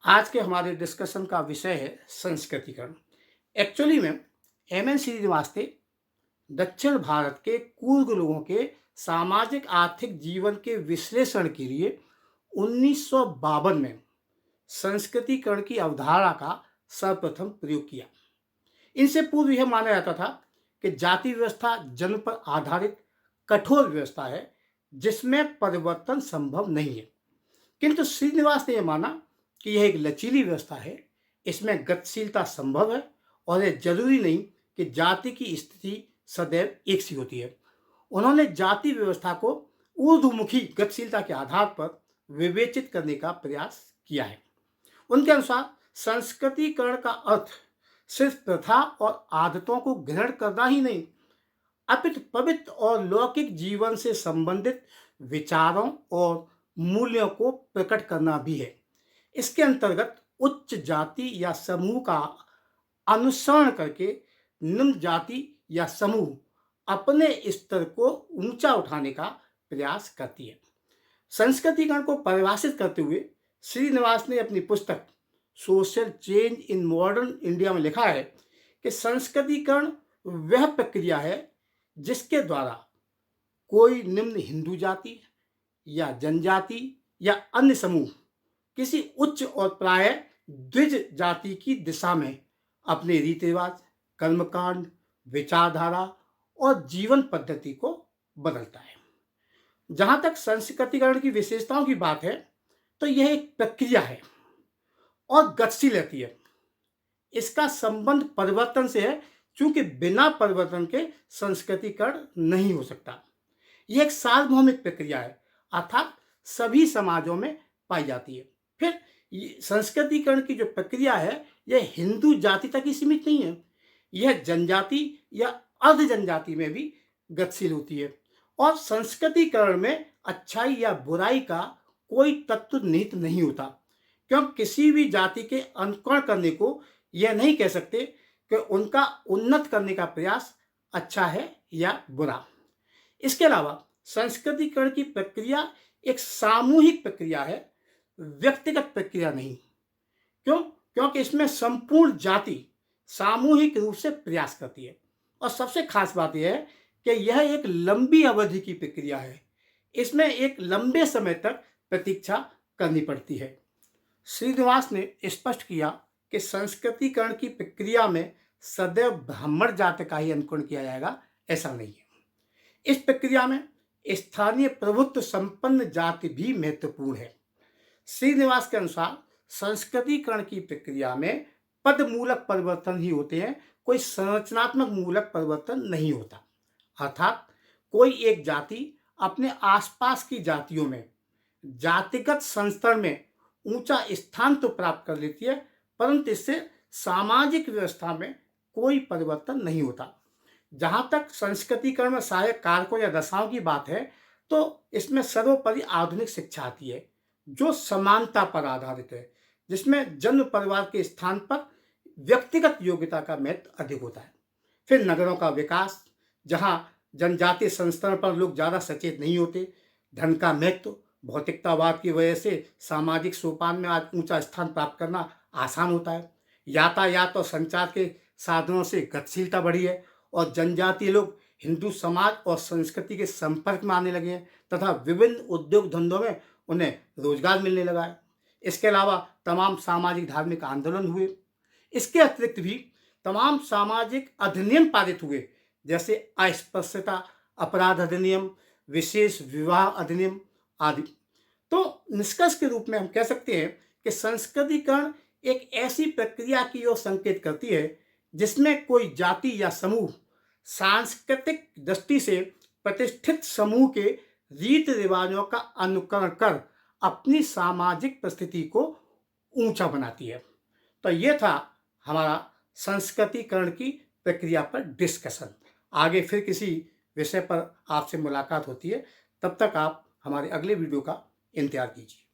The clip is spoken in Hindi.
आज के हमारे डिस्कशन का विषय है संस्कृतिकरण। एक्चुअली में एम एन श्रीनिवास थे दक्षिण भारत के कुर्ग लोगों के सामाजिक आर्थिक जीवन के विश्लेषण के लिए 1952 में संस्कृतिकरण की अवधारणा का सर्वप्रथम प्रयोग किया। इनसे पूर्व यह माना जाता था कि जाति व्यवस्था जन्म पर आधारित कठोर व्यवस्था है जिसमें परिवर्तन संभव नहीं है, किंतु श्रीनिवास ने यह माना कि यह एक लचीली व्यवस्था है, इसमें गतिशीलता संभव है और यह जरूरी नहीं कि जाति की स्थिति सदैव एक सी होती है। उन्होंने जाति व्यवस्था को ऊर्ध्वमुखी गतिशीलता के आधार पर विवेचित करने का प्रयास किया है। उनके अनुसार संस्कृतिकरण का अर्थ सिर्फ प्रथा और आदतों को ग्रहण करना ही नहीं, अपितु पवित्र और लौकिक जीवन से संबंधित विचारों और मूल्यों को प्रकट करना भी है। इसके अंतर्गत उच्च जाति या समूह का अनुसरण करके निम्न जाति या समूह अपने स्तर को ऊंचा उठाने का प्रयास करती है। संस्कृतिकरण को परिभाषित करते हुए श्रीनिवास ने अपनी पुस्तक social change in modern India में लिखा है कि संस्कृतिकरण वह प्रक्रिया है जिसके द्वारा कोई निम्न हिंदू जाति या जनजाति या अन्य समूह किसी उच्च और प्राय द्विज जाति की दिशा में अपने रीति रिवाज, कर्मकांड, विचारधारा और जीवन पद्धति को बदलता है। जहां तक संस्कृतिकरण की विशेषताओं की बात है तो यह एक प्रक्रिया है और गतिशील रहती है। इसका संबंध परिवर्तन से है, क्योंकि बिना परिवर्तन के संस्कृतिकरण नहीं हो सकता। यह एक सार्वभौमिक प्रक्रिया है, अर्थात सभी समाजों में पाई जाती है। फिर संस्कृतिकरण की जो प्रक्रिया है यह हिंदू जाति तक ही सीमित नहीं है, यह जनजाति या अर्ध जनजाति में भी गतिशील होती है। और संस्कृतिकरण में अच्छाई या बुराई का कोई तत्व निहित नहीं होता, क्योंकि किसी भी जाति के अनुकरण करने को यह नहीं कह सकते कि उनका उन्नत करने का प्रयास अच्छा है या बुरा। इसके अलावा संस्कृतिकरण की प्रक्रिया एक सामूहिक प्रक्रिया है, व्यक्तिगत प्रक्रिया नहीं। क्योंकि इसमें संपूर्ण जाति सामूहिक रूप से प्रयास करती है। और सबसे खास बात यह है कि यह एक लंबी अवधि की प्रक्रिया है, इसमें एक लंबे समय तक प्रतीक्षा करनी पड़ती है। श्रीनिवास ने स्पष्ट किया कि संस्कृतिकरण की प्रक्रिया में सदैव ब्राह्मण जाति का ही अनुकरण किया जाएगा, ऐसा नहीं है। इस प्रक्रिया में स्थानीय प्रभुत्व संपन्न जाति भी महत्वपूर्ण है। श्रीनिवास के अनुसार संस्कृतिकरण की प्रक्रिया में पद मूलक परिवर्तन ही होते हैं, कोई संरचनात्मक मूलक परिवर्तन नहीं होता। अर्थात कोई एक जाति अपने आसपास की जातियों में जातिगत संस्तरण में ऊंचा स्थान तो प्राप्त कर लेती है, परंतु इससे सामाजिक व्यवस्था में कोई परिवर्तन नहीं होता। जहां तक संस्कृतिकरण में सहायक कारकों या दशाओं की बात है तो इसमें सर्वोपरि आधुनिक शिक्षा आती है जो समानता पर आधारित है, जिसमें जन्म परिवार के स्थान पर व्यक्तिगत योग्यता का महत्व अधिक होता है। फिर नगरों का विकास, जहां जनजातीय संस्तरण पर लोग ज़्यादा सचेत नहीं होते। धन का महत्व, भौतिकतावाद की वजह से सामाजिक सोपान में आज ऊंचा स्थान प्राप्त करना आसान होता है। यातायात और संचार के साधनों से गतिशीलता बढ़ी है और जनजातीय लोग हिंदू समाज और संस्कृति के संपर्क में आने लगे हैं तथा विभिन्न उद्योग धंधों में उन्हें रोजगार मिलने लगा है। इसके अलावा तमाम सामाजिक धार्मिक आंदोलन हुए। इसके अतिरिक्त भी तमाम सामाजिक अधिनियम पारित हुए, जैसे अस्पृश्यता अपराध अधिनियम, विशेष विवाह अधिनियम आदि। तो निष्कर्ष के रूप में हम कह सकते हैं कि संस्कृतिकरण एक ऐसी प्रक्रिया की ओर संकेत करती है जिसमें कोई जाति या समूह सांस्कृतिक दृष्टि से प्रतिष्ठित समूह के रीति रिवाजों का अनुकरण कर अपनी सामाजिक परिस्थिति को ऊंचा बनाती है। तो यह था हमारा संस्कृतिकरण की प्रक्रिया पर डिस्कशन। आगे फिर किसी विषय पर आपसे मुलाकात होती है, तब तक आप हमारे अगले वीडियो का इंतजार कीजिए।